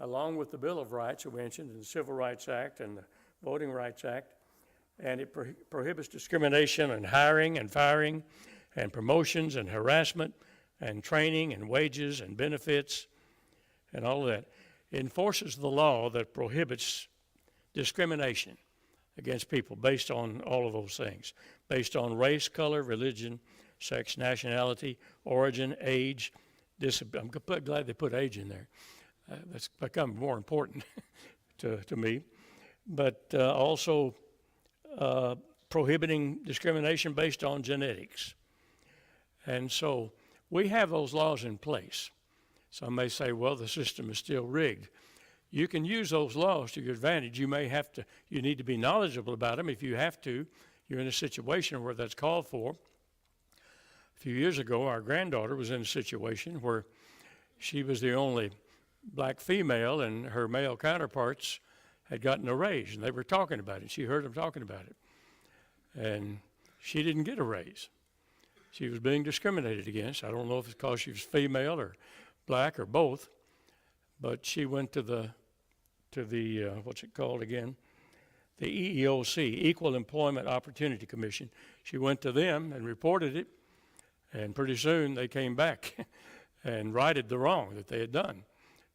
along with the Bill of Rights we mentioned, and the Civil Rights Act and the Voting Rights Act. And it prohibits discrimination in hiring and firing and promotions and harassment and training and wages and benefits and all of that. It enforces the law that prohibits discrimination against people based on all of those things, based on race, color, religion, sex, nationality, origin, age, disability. I'm glad they put age in there. That's become more important to me. But also prohibiting discrimination based on genetics. And so we have those laws in place. Some may say, well, the system is still rigged. You can use those laws to your advantage. You need to be knowledgeable about them. If you have to, you're in a situation where that's called for. A few years ago, our granddaughter was in a situation where she was the only black female, and her male counterparts had gotten a raise, and they were talking about it. She heard them talking about it. And she didn't get a raise. She was being discriminated against. I don't know if it's because she was female or black or both, but she went to the what's it called again? The EEOC, Equal Employment Opportunity Commission. She went to them and reported it, and pretty soon they came back and righted the wrong that they had done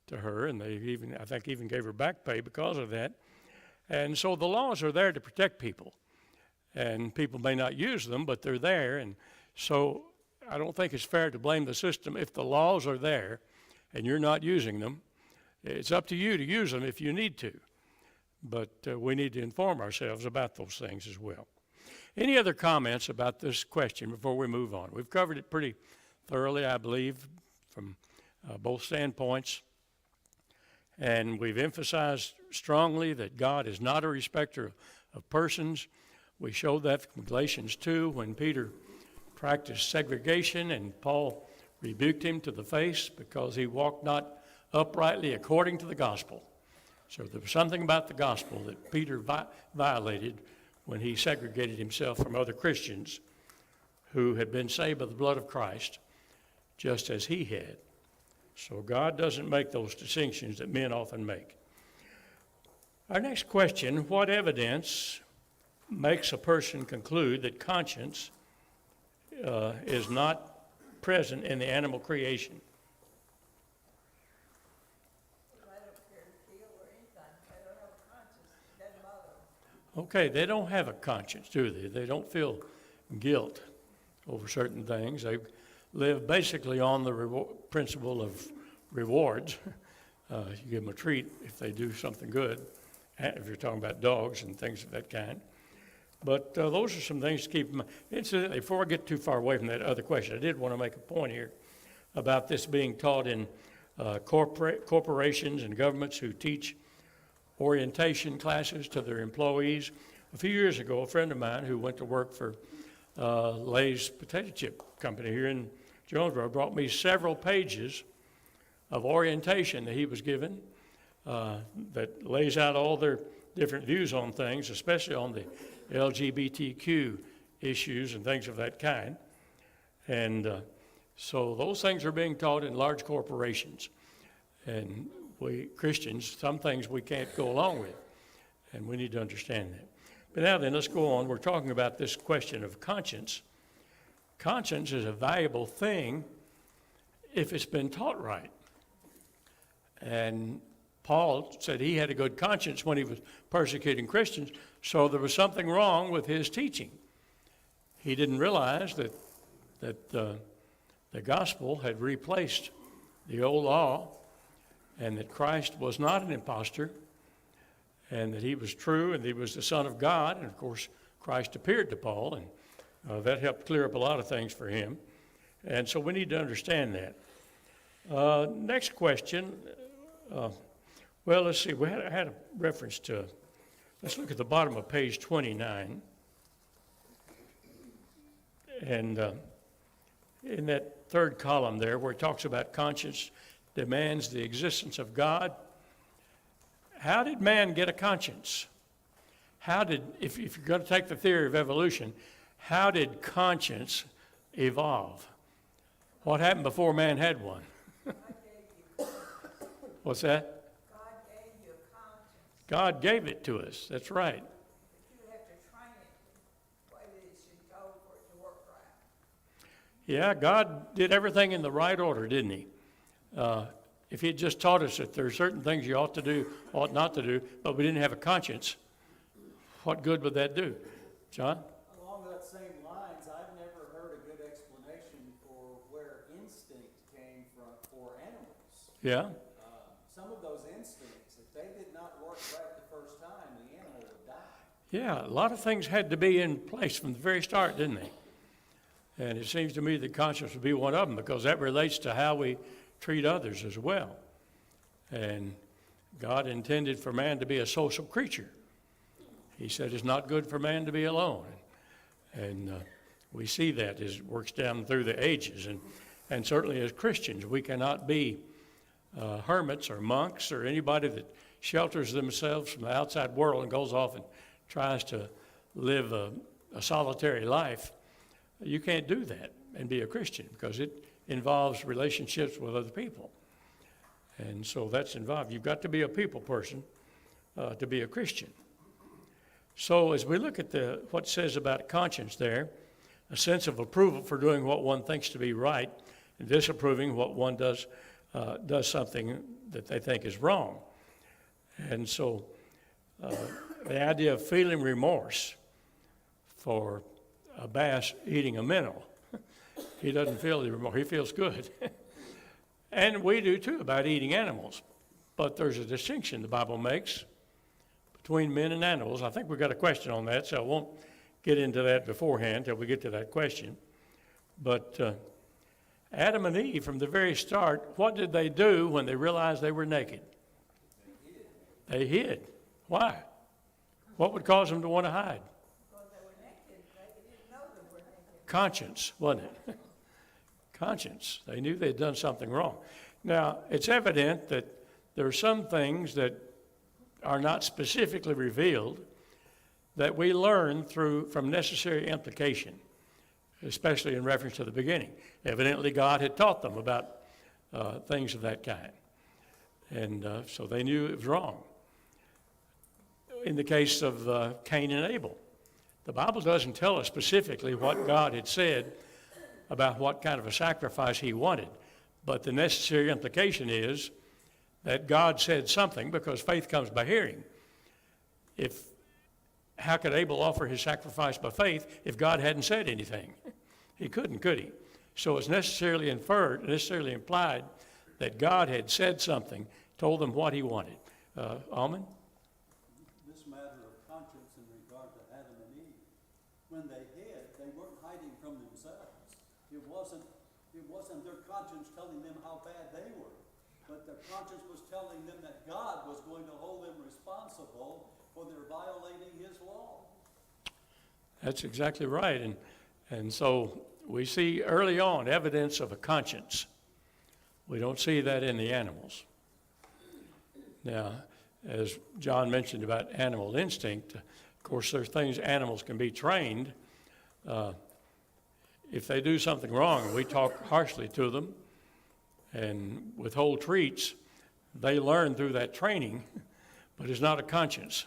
to her, and they I think even gave her back pay because of that. And so the laws are there to protect people, and people may not use them, but they're there. And so I don't think it's fair to blame the system if the laws are there and you're not using them. It's up to you to use them if you need to, but we need to inform ourselves about those things as well. Any other comments about this question before we move on? We've covered it pretty thoroughly, I believe, from both standpoints. And we've emphasized strongly that God is not a respecter of persons. We showed that from Galatians 2 when Peter practiced segregation and Paul rebuked him to the face because he walked not uprightly according to the gospel. So there was something about the gospel that Peter violated when he segregated himself from other Christians who had been saved by the blood of Christ, just as he had. So God doesn't make those distinctions that men often make. Our next question, what evidence makes a person conclude that conscience is not present in the animal creation? Okay, they don't have a conscience, do they? They don't feel guilt over certain things. They live basically on the principle of rewards. You give them a treat if they do something good, if you're talking about dogs and things of that kind. But those are some things to keep in mind. Incidentally, before I get too far away from that other question, I did want to make a point here about this being taught in corporations and governments who teach orientation classes to their employees. A few years ago, a friend of mine who went to work for Lay's potato chip company here in Jonesboro brought me several pages of orientation that he was given that lays out all their different views on things, especially on the LGBTQ issues and things of that kind. And so those things are being taught in large corporations. And we Christians, some things we can't go along with, and we need to understand that. But now then, let's go on. We're talking about this question of conscience. Conscience is a valuable thing if it's been taught right. And Paul said he had a good conscience when he was persecuting Christians, so there was something wrong with his teaching. He didn't realize that the gospel had replaced the old law, and that Christ was not an imposter, and that he was true, and he was the Son of God. And of course, Christ appeared to Paul, and that helped clear up a lot of things for him. And so we need to understand that. Next question. Well, let's see. We had a reference to, let's look at the bottom of page 29. And in that third column there, where it talks about conscience demands the existence of God. How did man get a conscience? If you're going to take the theory of evolution, how did conscience evolve? What happened before man had one? What's that? God God gave it to us. That's right. You have to train it the way that it should go for it to work right. Yeah, God did everything in the right order, didn't he? If he had just taught us that there are certain things you ought to do, ought not to do, but we didn't have a conscience, what good would that do? John? Along that same lines, I've never heard a good explanation for where instinct came from for animals. Yeah? Some of those instincts, if they did not work right the first time, the animal would die. Yeah, a lot of things had to be in place from the very start, didn't they? And it seems to me that conscience would be one of them because that relates to how we treat others as well. And God intended for man to be a social creature. He said it's not good for man to be alone. And we see that as it works down through the ages. And certainly as Christians, we cannot be hermits or monks or anybody that shelters themselves from the outside world and goes off and tries to live a solitary life. You can't do that and be a Christian because it involves relationships with other people. And so that's involved. You've got to be a people person to be a Christian. So as we look at what it says about conscience there, a sense of approval for doing what one thinks to be right and disapproving what one does something that they think is wrong. And so the idea of feeling remorse for a bass eating a minnow, he doesn't feel the remorse, he feels good. And we do too about eating animals. But there's a distinction the Bible makes between men and animals. I think we've got a question on that, so I won't get into that beforehand till we get to that question. But Adam and Eve, from the very start, what did they do when they realized they were naked? They hid. Why? What would cause them to want to hide? Because they were naked, they didn't know they were naked. Conscience, wasn't it? Conscience. They knew they'd done something wrong. Now, it's evident that there are some things that are not specifically revealed that we learn from necessary implication, especially in reference to the beginning. Evidently, God had taught them about things of that kind. And so they knew it was wrong. In the case of Cain and Abel, the Bible doesn't tell us specifically what God had said about what kind of a sacrifice he wanted. But the necessary implication is that God said something because faith comes by hearing. How could Abel offer his sacrifice by faith if God hadn't said anything? He couldn't, could he? So it's necessarily implied that God had said something, told them what he wanted. Almond? This matter of conscience in regard to Adam and Eve, when they hid, they weren't hiding from themselves. It wasn't their conscience telling them how bad they were, but their conscience was telling them that God was going to hold them responsible for their violating his law. That's exactly right. And so we see early on evidence of a conscience. We don't see that in the animals. Now, as John mentioned about animal instinct, of course, there's things animals can be trained. If they do something wrong and we talk harshly to them and withhold treats, they learn through that training, but it's not a conscience.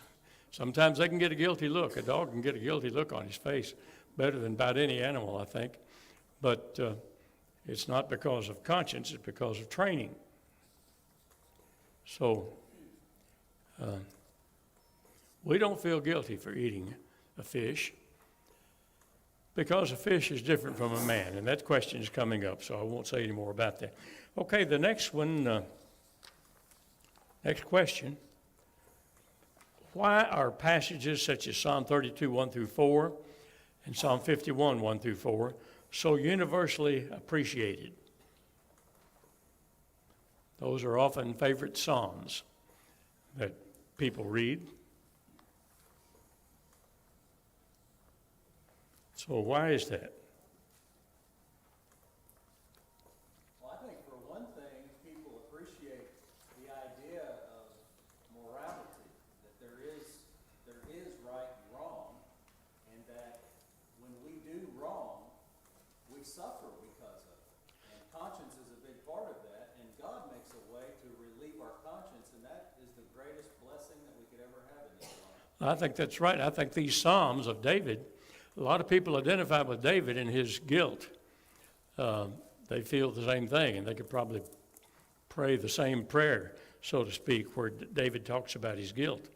Sometimes they can get a guilty look. A dog can get a guilty look on his face better than about any animal, I think. But it's not because of conscience, it's because of training. So we don't feel guilty for eating a fish because a fish is different from a man, and that question is coming up, so I won't say any more about that. Okay, the next one, next question. Why are passages such as Psalm 32, 1 through 4, and Psalm 51, 1 through 4, so universally appreciated? Those are often favorite psalms that people read. So why is that? Well, I think for one thing, people appreciate the idea of morality, that there is right and wrong, and that when we do wrong, we suffer because of it. And conscience is a big part of that, and God makes a way to relieve our conscience, and that is the greatest blessing that we could ever I think that's right. I think these Psalms of David, a lot of people identify with David and his guilt. They feel the same thing, and they could probably pray the same prayer, so to speak, where David talks about his guilt.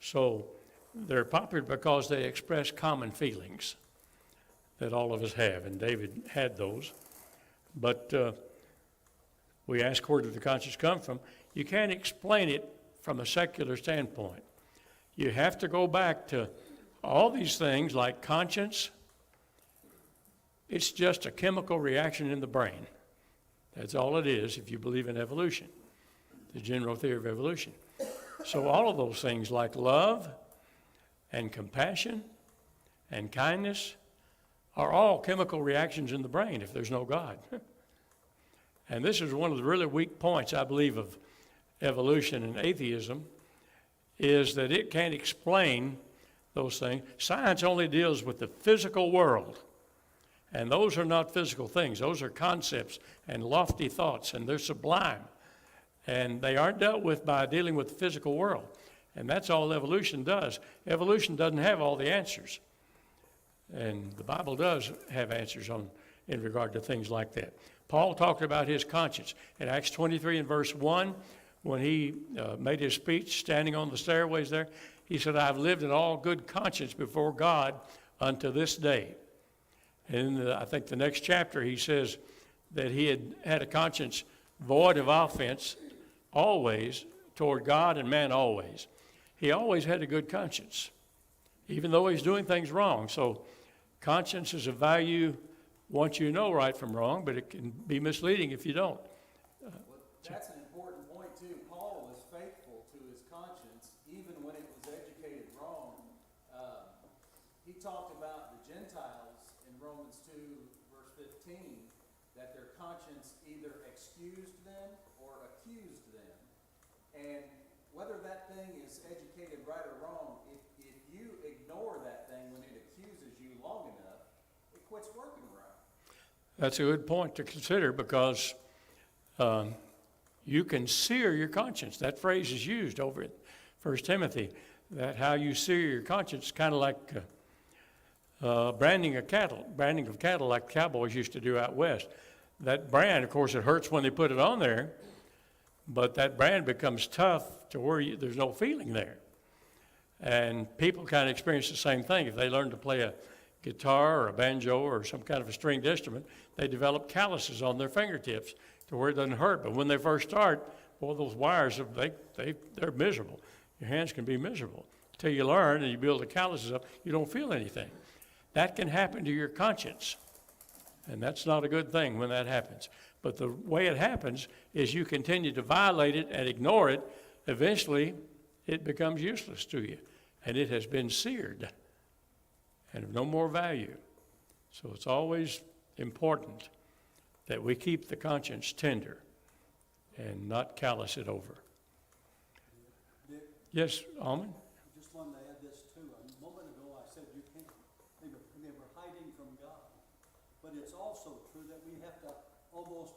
So they're popular because they express common feelings that all of us have, and David had those. But we ask, where did the conscience come from? You can't explain it from a secular standpoint. You have to go back to all these things like conscience. It's just a chemical reaction in the brain. That's all it is if you believe in evolution, the general theory of evolution. So all of those things like love and compassion and kindness are all chemical reactions in the brain if there's no God. And this is one of the really weak points, I believe, of evolution and atheism, is that it can't explain those things. Science only deals with the physical world. And those are not physical things. Those are concepts and lofty thoughts, and they're sublime. And they aren't dealt with by dealing with the physical world. And that's all evolution does. Evolution doesn't have all the answers. And the Bible does have answers in regard to things like that. Paul talked about his conscience. In Acts 23 and verse 1, when he made his speech standing on the stairways there, he said, I've lived in all good conscience before God unto this day. And I think the next chapter he says that he had a conscience void of offense always toward God and man always. He always had a good conscience, even though he's doing things wrong. So conscience is a value once you know right from wrong, but it can be misleading if you don't. Well, that's an important point too. Paul was faithful to his conscience even when it was educated wrong. He talked about the Gentiles in Romans 2 verse 15, that their conscience either excused them or accused them. And whether that thing is educated right or wrong, if you ignore that thing when it accuses you long enough, it quits working right. That's a good point to consider, because you can sear your conscience. That phrase is used over in 1 Timothy, that how you sear your conscience, kind of like branding of cattle like cowboys used to do out west. That brand, of course, it hurts when they put it on there, but that brand becomes tough to where there's no feeling there. And people kind of experience the same thing. If they learn to play a guitar or a banjo or some kind of a stringed instrument, they develop calluses on their fingertips to where it doesn't hurt. But when they first start, boy, those wires, they're miserable. Your hands can be miserable. Until you learn and you build the calluses up, you don't feel anything. That can happen to your conscience. And that's not a good thing when that happens. But the way it happens is you continue to violate it and ignore it. Eventually, it becomes useless to you. And it has been seared and of no more value. So it's always important that we keep the conscience tender and not callous it over. Dick, Yes, Almond? just wanted to add this too. A moment ago I said you can't, they were hiding from God. But it's also true that we have to almost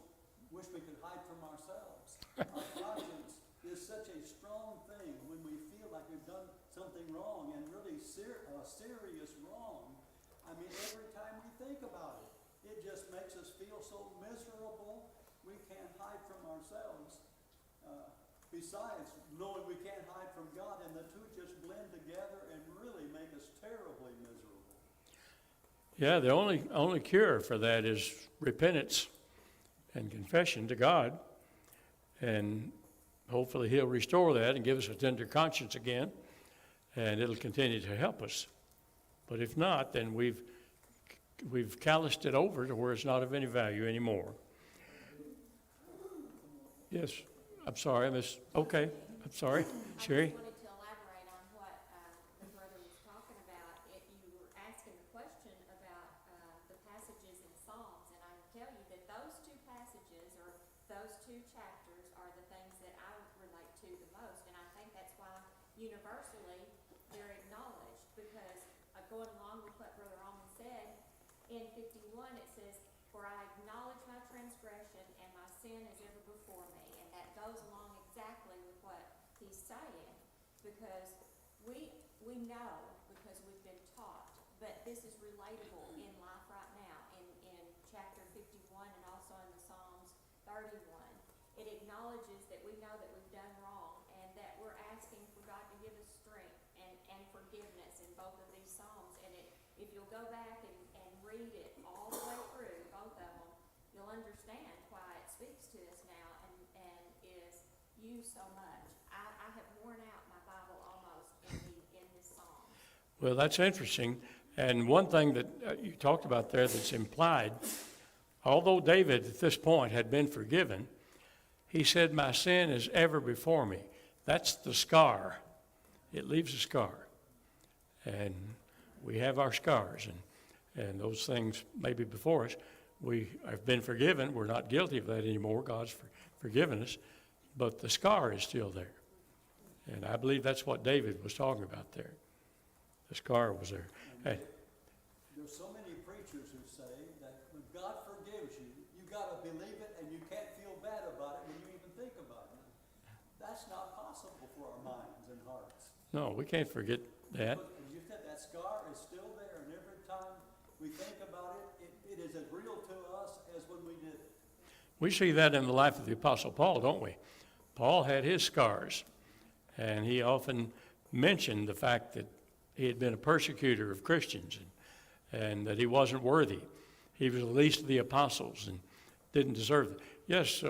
wish we could hide from ourselves. Our conscience is such a strong thing when we feel like we've done something wrong, and really serious wrong. I mean, every time we think about it, it just makes us feel so miserable. We can't hide from ourselves. Besides knowing we can't hide from God, and the two just blend together and really make us terribly miserable. Yeah, the only cure for that is repentance and confession to God. And hopefully he'll restore that and give us a tender conscience again, and it'll continue to help us. But if not, then we've calloused it over to where it's not of any value anymore. Yes, I'm sorry, okay, I'm sorry, Sherry? I just wanted to elaborate on what the brother was talking about. If you were asking the question about the passages in Psalms, and I can tell you that those two passages or those two chapters are the things that I relate to the most, and I think that's why universally they're acknowledged, because going along with what Brother Almond said, in 51 it says, "For I acknowledge my transgression, and my sin is ever before me." And that goes along exactly with what he's saying, because we we know because we've been taught, but this is relatable in life right now, in chapter 51 and also in the Psalms 31. It acknowledges that we know that we've done wrong and that we're asking for God to give us strength and forgiveness in both of these Psalms. And if you'll go back and read it all the way through, both of them, you'll understand why it speaks to us now and is used so much. I have worn out my Bible almost in this Psalm. Well, that's interesting. And one thing that you talked about there that's implied, although David at this point had been forgiven, he said, my sin is ever before me. That's the scar. It leaves a scar. And we have our scars, and those things may be before us. We have been forgiven. We're not guilty of that anymore. God's forgiven us. But the scar is still there. And I believe that's what David was talking about there. The scar was there. And There's so many preachers who say that when God forgives you, you gotta believe it and you can't feel bad about it when you even think about it. That's not possible for our minds and hearts. no, we can't forget that. But as you said, that scar is still there, and every time we think about it, it is as real to us as when we did it. We see that in the life of the Apostle Paul, don't we? Paul had his scars, and he often mentioned the fact that he had been a persecutor of Christians and that he wasn't worthy. He was the least of the apostles and didn't deserve it. Yes,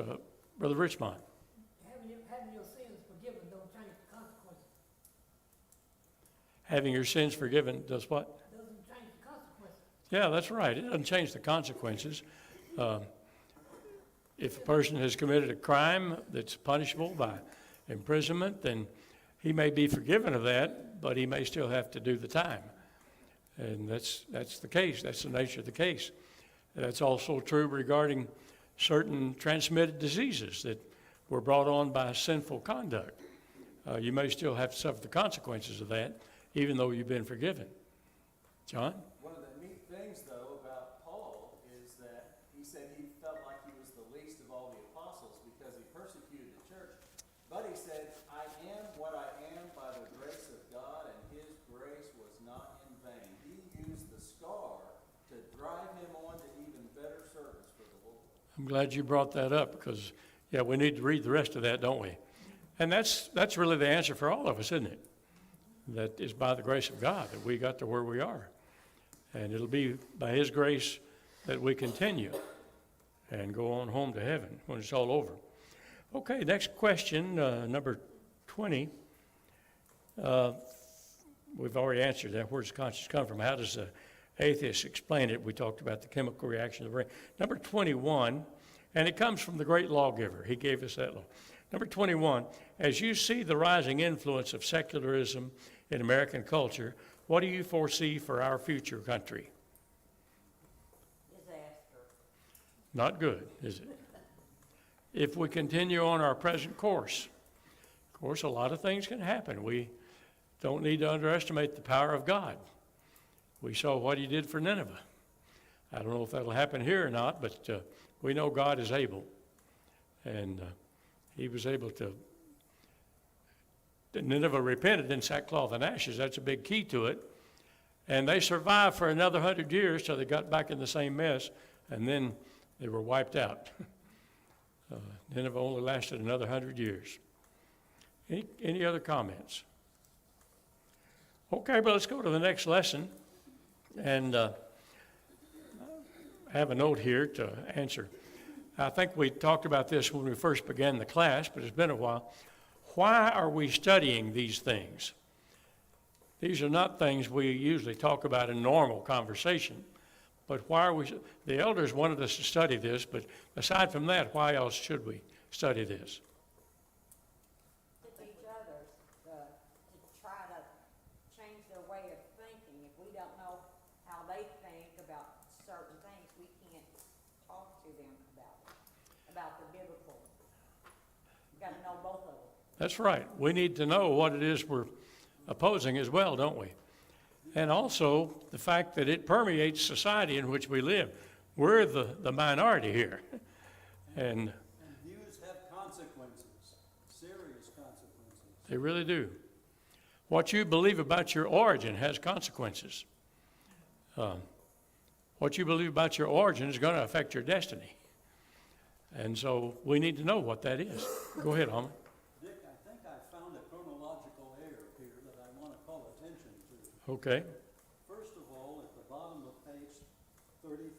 Brother Richmond. Having your sins forgiven don't change the consequences. Having your sins forgiven does what? Doesn't change the consequences. Yeah, that's right. It doesn't change the consequences. If a person has committed a crime that's punishable by imprisonment, then he may be forgiven of that, but he may still have to do the time. And that's the case. That's the nature of the case. That's also true regarding certain transmitted diseases that were brought on by sinful conduct. You may still have to suffer the consequences of that, even though you've been forgiven. John? One of the neat things, though, about Paul is that he said he felt like he was the least of all the apostles because he persecuted the church. But he said, I am what I am by the grace of God, and his grace was not in vain. He used the scar to drive him on to even better service for the Lord. I'm glad you brought that up because, yeah, we need to read the rest of that, don't we? And that's really the answer for all of us, isn't it? That is by the grace of God that we got to where we are. And it'll be by his grace that we continue and go on home to heaven when it's all over. Okay, next question, number 20. We've already answered that. Where does conscience come from? How does the atheist explain it? We talked about the chemical reaction of the brain. Number 21, and it comes from the great lawgiver. He gave us that law. Number 21, as you see the rising influence of secularism in American culture, what do you foresee for our future country? Disaster. Not good, is it? If we continue on our present course, of course, a lot of things can happen. We don't need to underestimate the power of God. We saw what he did for Nineveh. I don't know if that'll happen here or not, but we know God is able. And he was able to. Nineveh repented in sackcloth and ashes. That's a big key to it. And they survived for another 100 years till they got back in the same mess, and then they were wiped out. Nineveh only lasted another 100 years. Any other comments? Okay, but let's go to the next lesson. And I have a note here to answer. I think we talked about this when we first began the class, but it's been a while. Why are we studying these things? These are not things we usually talk about in normal conversation. But why are we? The elders wanted us to study this, but aside from that, why else should we study this? To teach others, to try to change their way of thinking. If we don't know how they think about certain things, we can't talk to them about the biblical. We've got to know both of them. That's right. We need to know what it is we're opposing as well, don't we? And also the fact that it permeates society in which we live. We're the minority here. And views have consequences, serious consequences. they really do. what you believe about your origin has consequences. What you believe about your origin is going to affect your destiny. And so we need to know what that is. Go ahead, Alma. Dick, I think I found a chronological error here that I want to call attention to. Okay. First of all, at the bottom of page 33,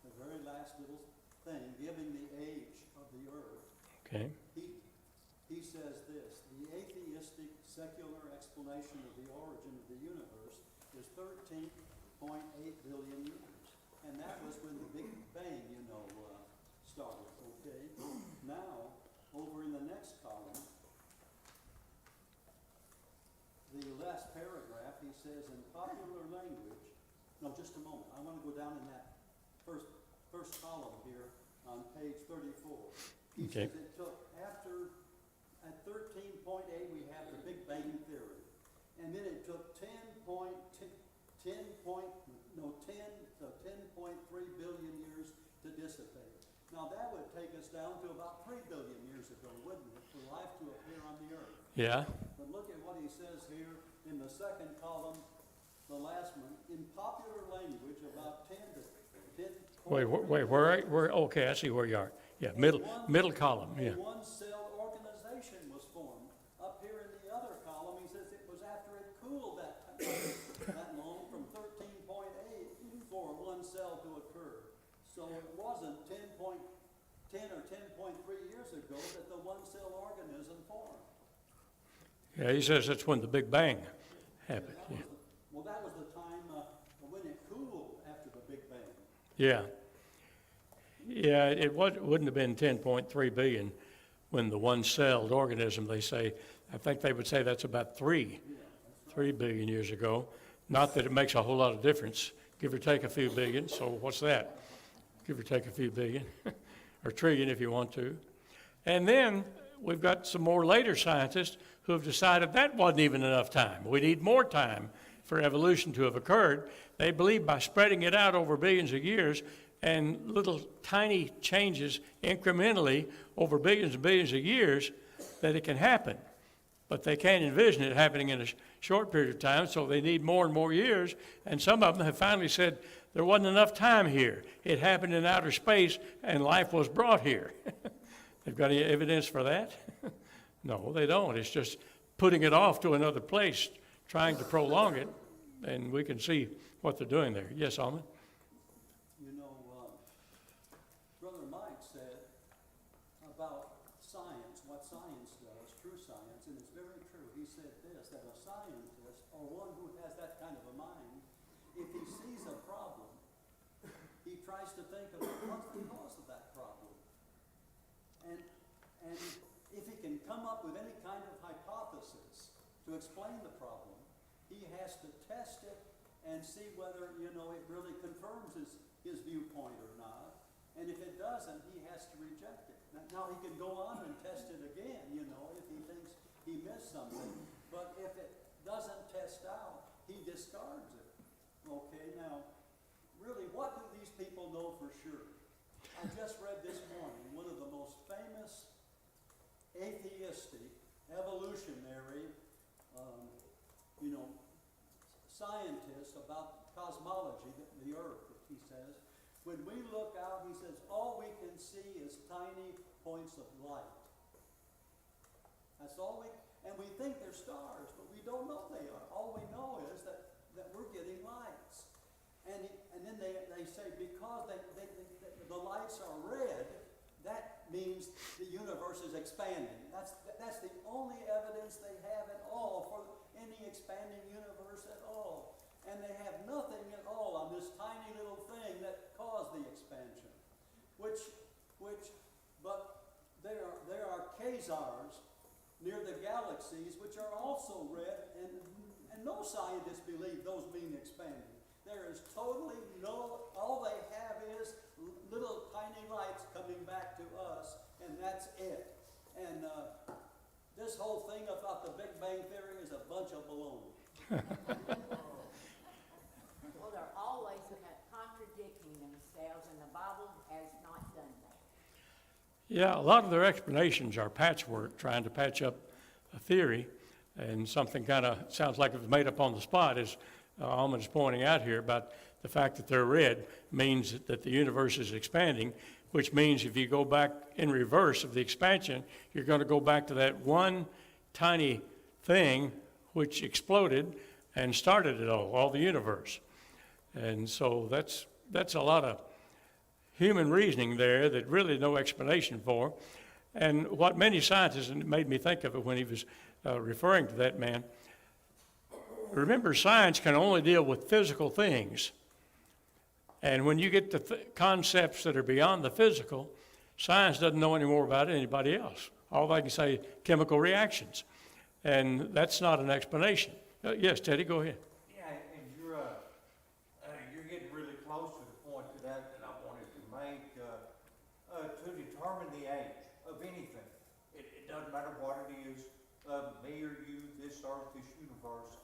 the very last little thing, giving the age of the earth, Okay. he says this: the atheistic secular explanation of the origin of the universe is 13.8 billion years. And that was when the Big Bang, started, okay? Now, over in the next column, the last paragraph, he says, in popular language, no, just a moment, I want to go down in that first column here on page 34. He Okay. says it took at 13.8 we have the Big Bang Theory, and then it took 10 to 10.3 billion years to dissipate. Now that would take us down to about 3 billion years ago, wouldn't it, for life to appear on the earth? Yeah. But look at what he says here in the second column, the last one. In popular language, about 10 to 10. Wait, where, okay, I see where you are. Yeah, middle column, yeah. A one-cell organization was formed. Up here in the other column, he says it was after it cooled that long, from 13.8 for one cell to occur. So it wasn't 10 or 10.3 years ago that the one-cell organism formed. Yeah, he says that's when the Big Bang happened. That was that was the time when it cooled after the Big Bang. Yeah. Yeah, it wouldn't have been 10.3 billion when the one-celled organism, they say, I think they would say that's about 3 billion years ago. Not that it makes a whole lot of difference, give or take a few billion, so what's that? Give or take a few billion, or trillion if you want to. And then we've got some more later scientists who have decided that wasn't even enough time. We need more time for evolution to have occurred. They believe by spreading it out over billions of years and little tiny changes incrementally over billions and billions of years that it can happen. But they can't envision it happening in a short period of time, so they need more and more years. And some of them have finally said there wasn't enough time here. It happened in outer space and life was brought here. They've got any evidence for that? No, they don't. It's just putting it off to another place, trying to prolong it, and we can see what they're doing there. Yes, Alman? Brother Mike said about science, what science does, true science, and it's very true. He said this, that a scientist, or one who has that kind of a mind, if he sees a problem, he tries to think about what's the cause of that problem. And if he can come up with any kind of hypothesis to explain the problem, he has to test it and see whether, it really confirms his viewpoint or not. And if it doesn't, he has to reject it. Now he can go on and test it again, if he thinks he missed something. But if it doesn't test out, he discards it. Okay, now, really, what do these people know for sure? I just read this morning one of the most famous atheistic, evolutionary, scientists about cosmology, the earth, he says. When we look out, he says, all we can see is tiny points of light. That's all and we think they're stars, but we don't know they are. All we know is that we're getting lights. And then they say because the lights are red, that means the universe is expanding. That's the only evidence they have at all for any expanding universe at all. And they have nothing at all on this tiny little thing that caused the expansion. But there are quasars near the galaxies which are also red, and no scientists believe those mean expanding. There is totally all they have is little tiny lights coming back to us, and that's it. And this whole thing about the Big Bang Theory is a bunch of baloney. Well, they're always contradicting themselves, and the Bible has not done that. Yeah, a lot of their explanations are patchwork, trying to patch up a theory. And something kind of sounds like it was made up on the spot, as Almond is pointing out here, about the fact that they're red means that the universe is expanding, which means if you go back in reverse of the expansion, you're going to go back to that one tiny thing which exploded and started it all the universe. And so that's a lot of human reasoning there that really no explanation for. And what many scientists, and it made me think of it when he was referring to that man, remember, science can only deal with physical things. And when you get to concepts that are beyond the physical, science doesn't know any more about it than anybody else. All they can say, chemical reactions. And that's not an explanation. Yes, Teddy, go ahead. Yeah, and you're getting really close to the point that I wanted to make, to determine the age of anything. It doesn't matter what it is, me or you, this earth, this universe.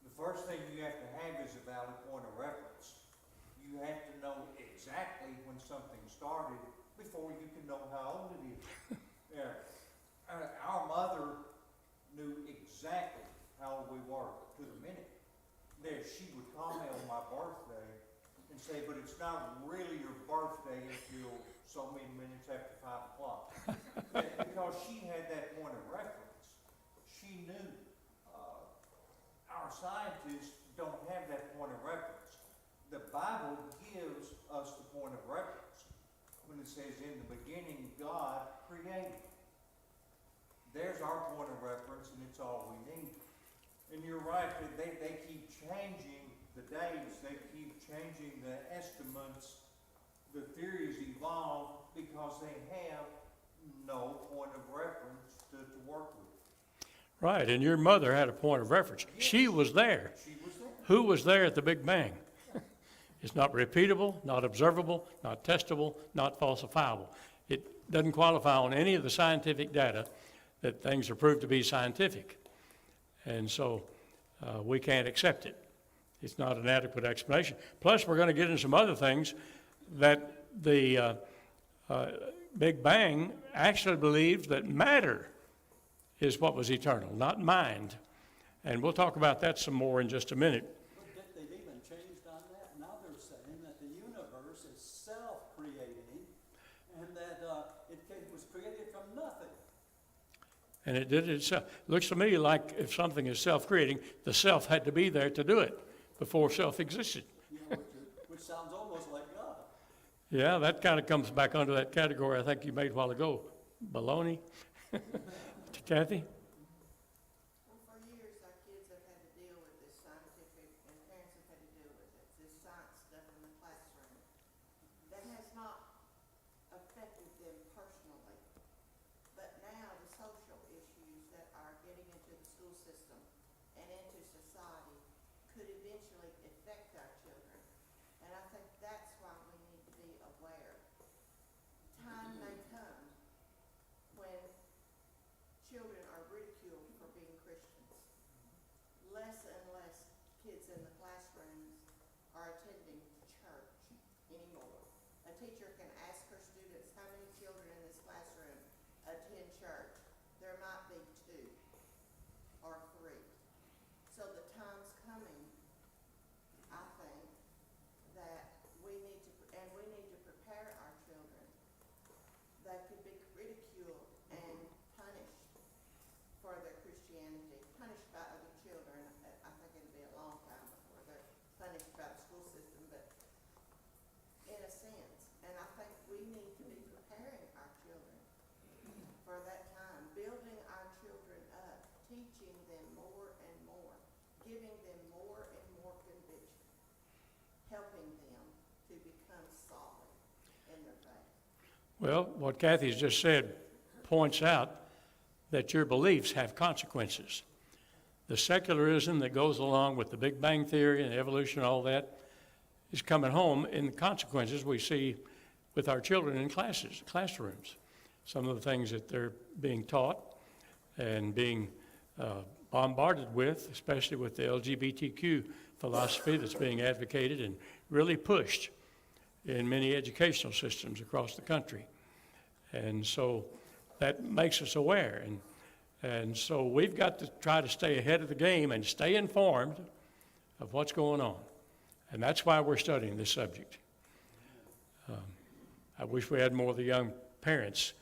The first thing you have to have is a valid point of reference. You have to know exactly when something started before you can know how old it is. Yeah. Our mother knew exactly how old we were to the minute. There, she would call me on my birthday and say, but it's not really your birthday until so many minutes after 5 o'clock. Because she had that point of reference. She knew. Our scientists don't have that point of reference. The Bible gives us the point of reference when it says, in the beginning, God created. There's our point of reference, and it's all we need. And you're right, they keep changing the dates, they keep changing the estimates. The theories evolve because they have no point of reference to work with. Right, and your mother had a point of reference. She was there. She was there. Who was there at the Big Bang? It's not repeatable, not observable, not testable, not falsifiable. It doesn't qualify on any of the scientific data that things are proved to be scientific. And so we can't accept it. It's not an adequate explanation. Plus, we're going to get into some other things that the Big Bang actually believes that matter is what was eternal, not mind. And we'll talk about that some more in just a minute. But they've even changed on that. Now they're saying that the universe is self-creating and that it was created from nothing. And it did it itself. Looks to me like if something is self-creating, the self had to be there to do it before self existed. You know, which sounds almost like God. Yeah, that kind of comes back under that category I think you made a while ago. Baloney. Kathy? Well, for years, our kids have had to deal with this scientific, and parents have had to deal with it, this science stuff in the classroom. That has not affected them personally. But now, the social issues that are getting into the school system and into society could eventually affect our children. And I think that's why we need to be aware. Time may come when children are ridiculed for being Christians. Less and less kids in the classrooms are attending church anymore. A teacher can ask her students, how many children in this classroom attend church? There might be 2 or 3. So the time's coming, I think, that we need to prepare our children that could be ridiculed and punished for their Christianity, punished by other children. I think it'll be a long time before they're punished by the school system, but in a sense. And I think we need to be preparing our children for that time, building our children up, teaching them more and more, giving them more and more conviction, helping them to become solid in their faith. Well, what Kathy's just said points out that your beliefs have consequences. The secularism that goes along with the Big Bang Theory and evolution and all that is coming home in the consequences we see with our children in classrooms. Some of the things that they're being taught and being bombarded with, especially with the LGBTQ philosophy that's being advocated and really pushed in many educational systems across the country. And so that makes us aware. And so we've got to try to stay ahead of the game and stay informed of what's going on. And that's why we're studying this subject. I wish we had more of the young parents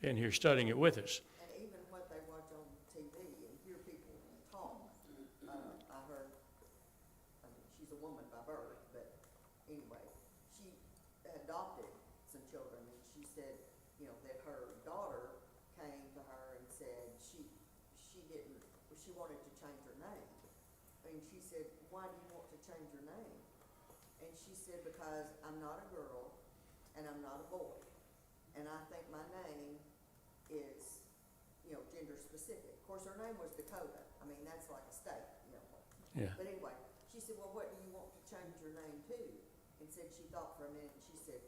in here studying it with us. And even what they watch on TV and hear people talk. I heard, I mean, she's a woman by birth, but anyway, she adopted some children, and she said, you know, that her daughter came to her and said she wanted to change her name. And she said, why do you want to change your name? And she said, because I'm not a girl and I'm not a boy. And I think my name is, you know, gender specific. Of course, her name was Dakota. I mean, that's like a state, you know. Yeah. But anyway, she said, well, what do you want to change your name to? And said, she thought for a minute, and she said,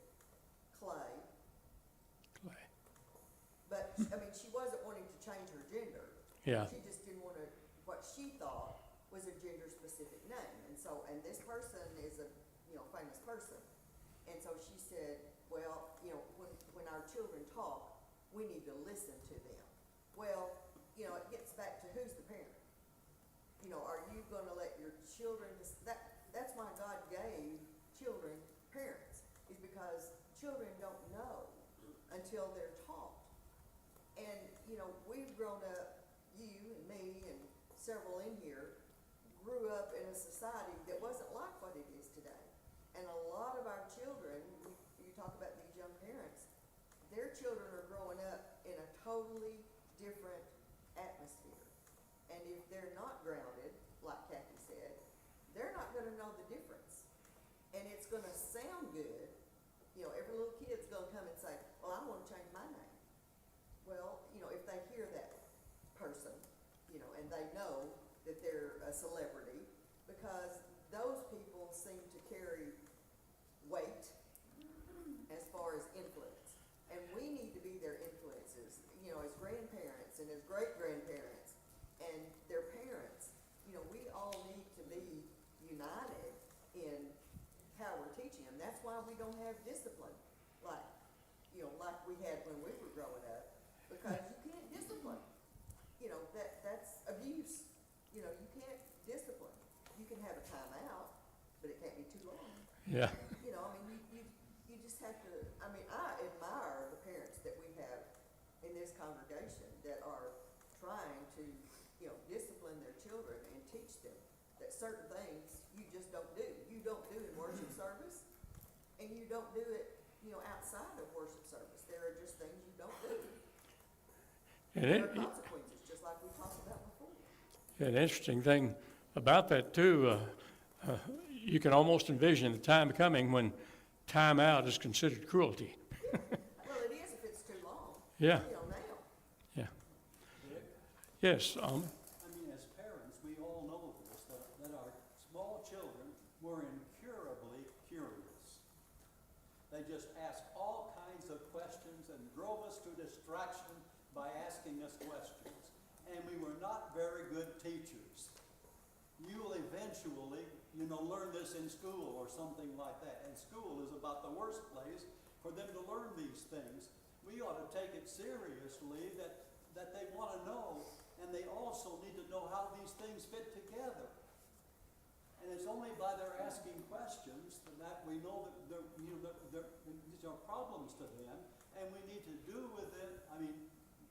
Clay. Clay. But, I mean, she wasn't wanting to change her gender. Yeah. She just didn't want to, what she thought was a gender specific name. And so, and this person is a, you know, famous person. And so she said, well, you know, when our children talk, we need to listen to them. Well, you know, it gets back to who's the parent. You know, are you gonna let your children, that's why God gave children parents, is because children don't know until they're taught. And, you know, we've grown up, you and me and several in here, grew up in a society that wasn't like what it is today. And a lot of our children, you talk about these young parents, their children are growing up in a totally different atmosphere. And if they're not grounded, like Kathy said, they're not gonna know the difference. And it's gonna sound good. You know, every little kid's gonna come and say, well, I wanna change my name. Well, you know, if they hear that person, you know, and they know that they're a celebrity, because those people seem to carry weight as far as influence. And we need to be their influences, you know, as grandparents and as great-grandparents and their parents. You know, we all need to be united in how we're teaching them. That's why we don't have discipline like, you know, like we had when we were growing up, because you can't discipline. You know, that's abuse. You know, you can't discipline. You can have a timeout, but it can't be too long. Yeah. You know, I mean, you just have to, I mean, I admire the parents that we have in this congregation that are trying to, you know, discipline their children and teach them that certain things you just don't do. You don't do in worship service, and you don't do it, you know, outside of worship service. There are just things you don't do. And There are consequences, just like we talked about before. an interesting thing about that too, you can almost envision the time coming when time out is considered cruelty. Well, it is if it's too long. Yeah. You know, now. Yeah. Dick? Yes, I mean, as parents, we all know this, that our small children were incurably curious. They just asked all kinds of questions and drove us to distraction by asking us questions. And we were not very good teachers. You will eventually, you know, learn this in school or something like that. And school is about the worst place for them to learn these things. We ought to take it seriously that they want to know, and they also need to know how these things fit together. And it's only by their asking questions that we know that these are problems to them, and we need to do with it. I mean,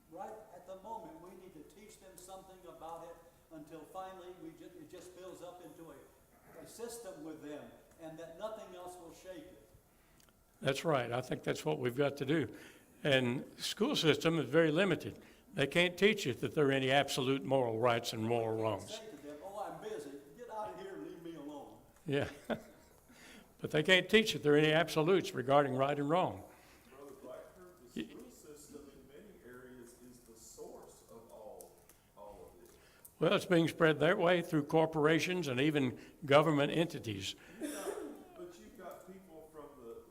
right at the moment, we need to teach them something about it until finally it just builds up into a system with them, and that nothing else will shake it. that's right. I think that's what we've got to do. And the school system is very limited. They can't teach you that there are any absolute moral rights and moral wrongs. Say to them, oh, I'm busy, get out of here and leave me alone. Yeah. But they can't teach that there are any absolutes regarding right and wrong. Brother Blackford, the school system in many areas is the source of all of this. Well, it's being spread that way through corporations and even government entities. But you've got people from the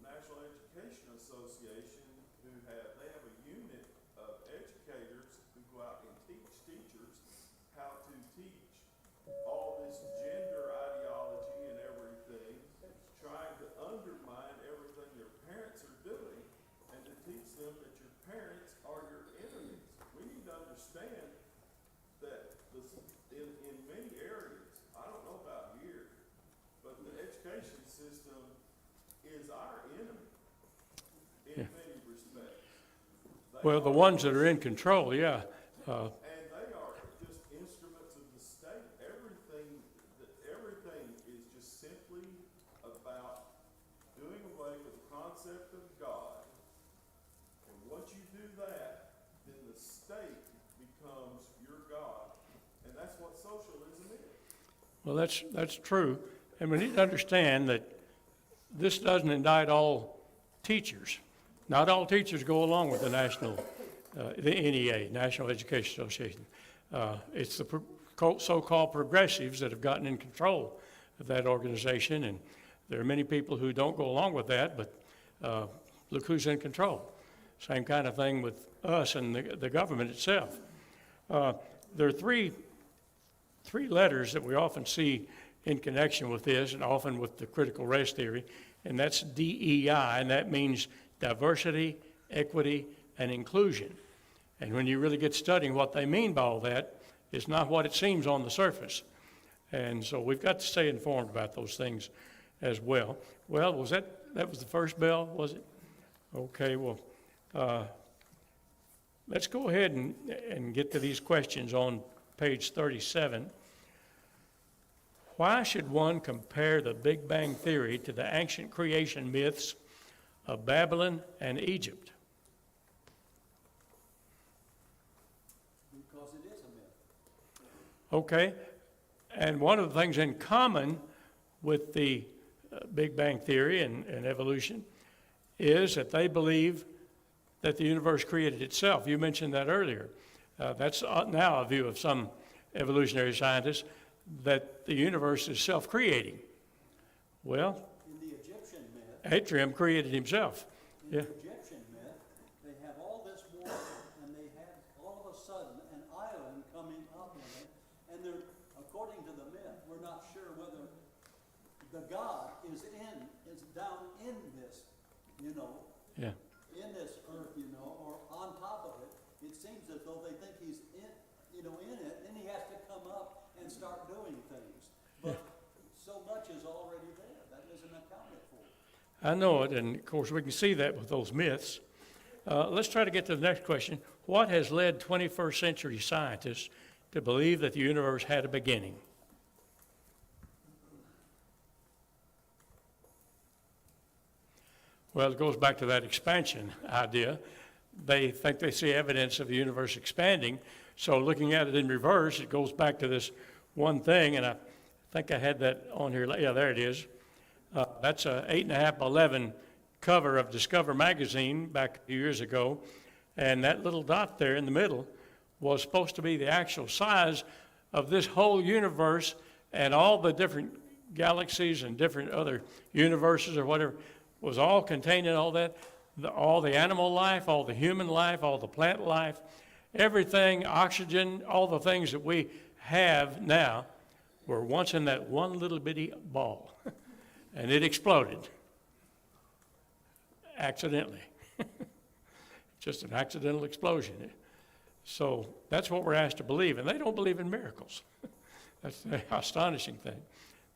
National Education Association who they have a unit of educators who go out and teach teachers how to teach all this gender ideology and everything, trying to undermine everything your parents are doing, and to teach them that your parents are your enemies. We need to understand is our enemy in many respects. Well, the ones that are in control, yeah. And they are just instruments of the state. Everything is just simply about doing away with the concept of God. And once you do that, then the state becomes your God. And that's what socialism is. Well, that's true. And we need to understand that this doesn't indict all teachers. Not all teachers go along with the NEA, National Education Association. It's the so-called progressives that have gotten in control of that organization, and there are many people who don't go along with that, but look who's in control. Same kind of thing with us and the government itself. There are three letters that we often see in connection with this, and often with the critical race theory, and that's DEI, and that means diversity, equity, and inclusion. And when you really get studying what they mean by all that, it's not what it seems on the surface. And so we've got to stay informed about those things as well. Well, that was the first bell, was it? Okay, well, let's go ahead and get to these questions on page 37. Why should one compare the Big Bang Theory to the ancient creation myths of Babylon and Egypt? Because it is a myth. Okay, and one of the things in common with the Big Bang Theory and evolution is that they believe that the universe created itself. You mentioned that earlier. That's now a view of some evolutionary scientists, that the universe is self-creating. Well, In the Egyptian myth, Atrium created himself. in Yeah. the Egyptian myth, they have all this water, and they have all of a sudden an island coming up in it, and they're, according to the myth, we're not sure whether the God is down in this, Yeah. in this earth, or on top of it. It seems as though they think he's in it, then he has to come up and start doing things. But so much is already there, that isn't accounted for. I know it, and of course we can see that with those myths. Let's try to get to the next question. What has led 21st century scientists to believe that the universe had a beginning? Well, it goes back to that expansion idea. They think they see evidence of the universe expanding, so looking at it in reverse, it goes back to this one thing, and I think I had that on here. Yeah, there it is. That's a 8.5 by 11 cover of Discover magazine back a few years ago, and that little dot there in the middle was supposed to be the actual size of this whole universe and all the different galaxies and different other universes or whatever was all contained in all that. All the animal life, all the human life, all the plant life, everything, oxygen, all the things that we have now were once in that one little bitty ball. And it exploded accidentally. Just an accidental explosion. So that's what we're asked to believe. And they don't believe in miracles. That's the astonishing thing.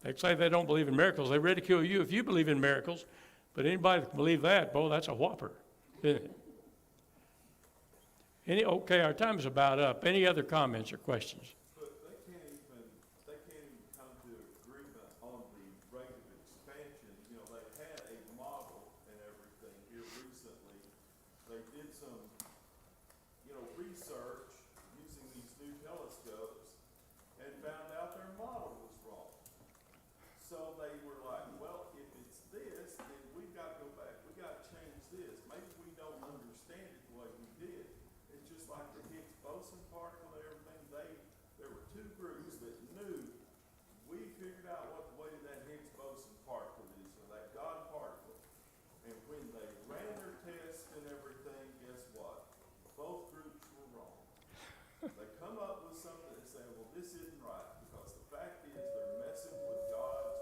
They say they don't believe in miracles. They ridicule you if you believe in miracles. But anybody that can believe that, boy, that's a whopper, isn't it? Okay, our time is about up. Any other comments or questions? But they can't even come to agreement on the rate of expansion. They had a model and everything here recently. They did some, research using these new telescopes and found out their model was wrong. So they were like, well, if it's this, then we've got to go back. We've got to change this. Maybe we don't understand it the way we did. It's just like the Higgs boson particle and everything. There were two groups that knew we figured out what the weight of that Higgs boson particle is, or that God particle. And when they ran their tests and everything, guess what? Both groups were wrong. They come up with something and say, well, this isn't right, because the fact is they're messing with God's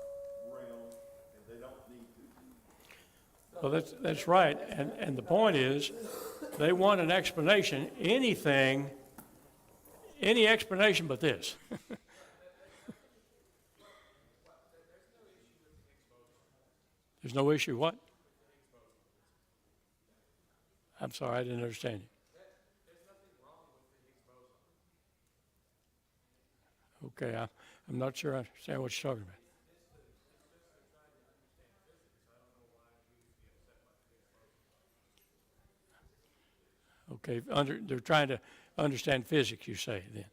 realm, and they don't need to. Well, that's right. And the point is, they want an explanation, any explanation but this. There's no issue what? I'm sorry, I didn't understand you. Okay, I'm not sure I understand what you're talking about. Okay, they're trying to understand physics, you say, then.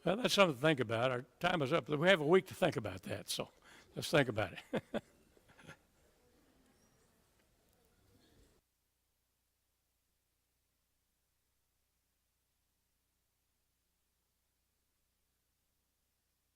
Well, that's something to think about. Our time is up. We have a week to think about that, so let's think about it.